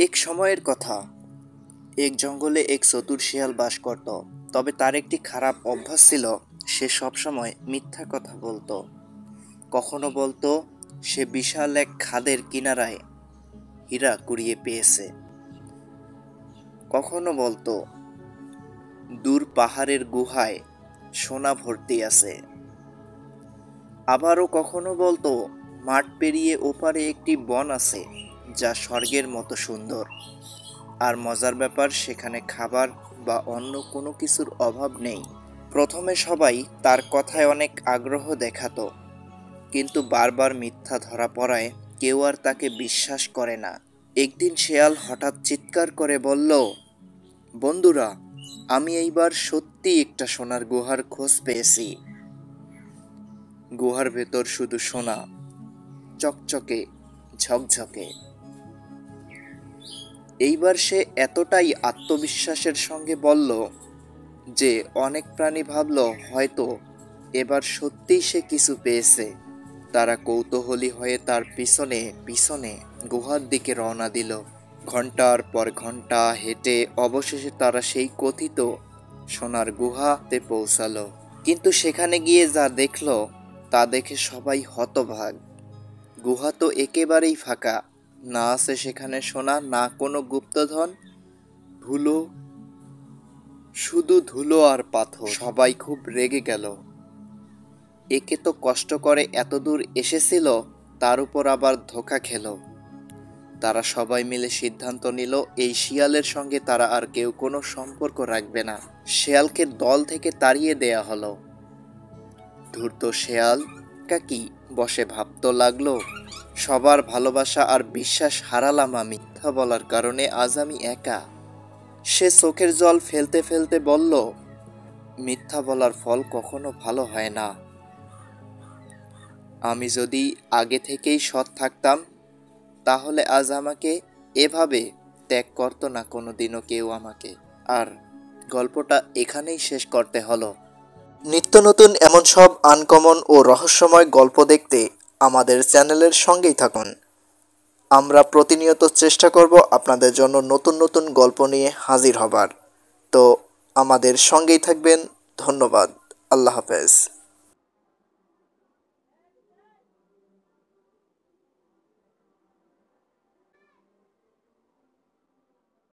এক সময়ের কথা, এক জঙ্গলে এক চতুর শিয়াল বাস করত। তবে তার একটি খারাপ অভ্যাস ছিল, সে সবসময় মিথ্যা কথা বলতো। কখনো বলতো সে বিশাল এক খাদের কিনারায় হীরা কুড়িয়ে পেয়েছে, কখনো বলতো দূর পাহাড়ের গুহায় সোনা ভর্তি আছে, আবারও কখনো বলতো মাঠ পেরিয়ে ওপারে একটি বন আছে যা স্বর্গের মতো সুন্দর। আর মজার ব্যাপার, সেখানে খাবার বা অন্য কোনো কিছুর অভাব নেই। প্রথমে সবাই তার কথায় অনেক আগ্রহ দেখাতো, কিন্তু বারবার মিথ্যা ধরা পড়ায় কেউ আর তাকে বিশ্বাস করে না। একদিন শেয়াল হঠাৎ চিৎকার করে বলল, বন্ধুরা, আমি এইবার সত্যি একটা সোনার গুহার খোঁজ পেয়েছি। গুহার ভেতর শুধু সোনা, চকচকে, ঝকঝকে। এইবার সে এতটাই আত্মবিশ্বাসের সঙ্গে বলল যে অনেক প্রাণী ভাবল হয়তো এবার সত্যিই সে কিছু পেয়েছে। তারা কৌতূহলী হয়ে তার পিছনে পিছনে গুহার দিকে রওনা দিল। ঘন্টার পর ঘন্টা হেঁটে অবশেষে তারা সেই কথিত সোনার গুহাতে পৌঁছালো। কিন্তু সেখানে গিয়ে যা দেখলো তা দেখে সবাই হতবাক। গুহা তো একেবারেই ফাঁকা, না আছে সেখানে সোনা, না কোনো গুপ্তধন। ধুলো, শুধু ধুলো আর পাথর। সবাই খুব রেগে গেল। একে তো কষ্ট করে এত দূর এসেছিল, তার উপর আবার ধোঁকা খেল। তারা সবাই মিলে সিদ্ধান্ত নিল এই শিয়ালের সঙ্গে তারা আর কেউ কোনো সম্পর্ক রাখবে না। শেয়ালকে দল থেকে তাড়িয়ে দেয়া হলো। ধূর্ত শেয়াল একাকী বসে ভাবতে লাগলো, সবার ভালোবাসা আর বিশ্বাস হারালাম আমি, মিথ্যা বলার কারণে আজ আমি একা। সে চোখের জল ফেলতে ফেলতে বলল, মিথ্যা বলার ফল কখনো ভালো হয় না। আমি যদি আগে থেকেই সৎ থাকতাম, তাহলে আজ আমাকে এভাবে ত্যাগ করতো না কোনোদিনও কেউ আমাকে। আর গল্পটা এখানেই শেষ করতে হলো। নিত্য নতুন এমন সব আনকমন ও রহস্যময় গল্প দেখতে আমাদের চ্যানেলের সঙ্গেই থাকুন। আমরা প্রতিনিয়ত চেষ্টা করব আপনাদের জন্য নতুন নতুন গল্প নিয়ে হাজির হবার। তো আমাদের সঙ্গেই থাকবেন। ধন্যবাদ। আল্লাহ হাফেজ।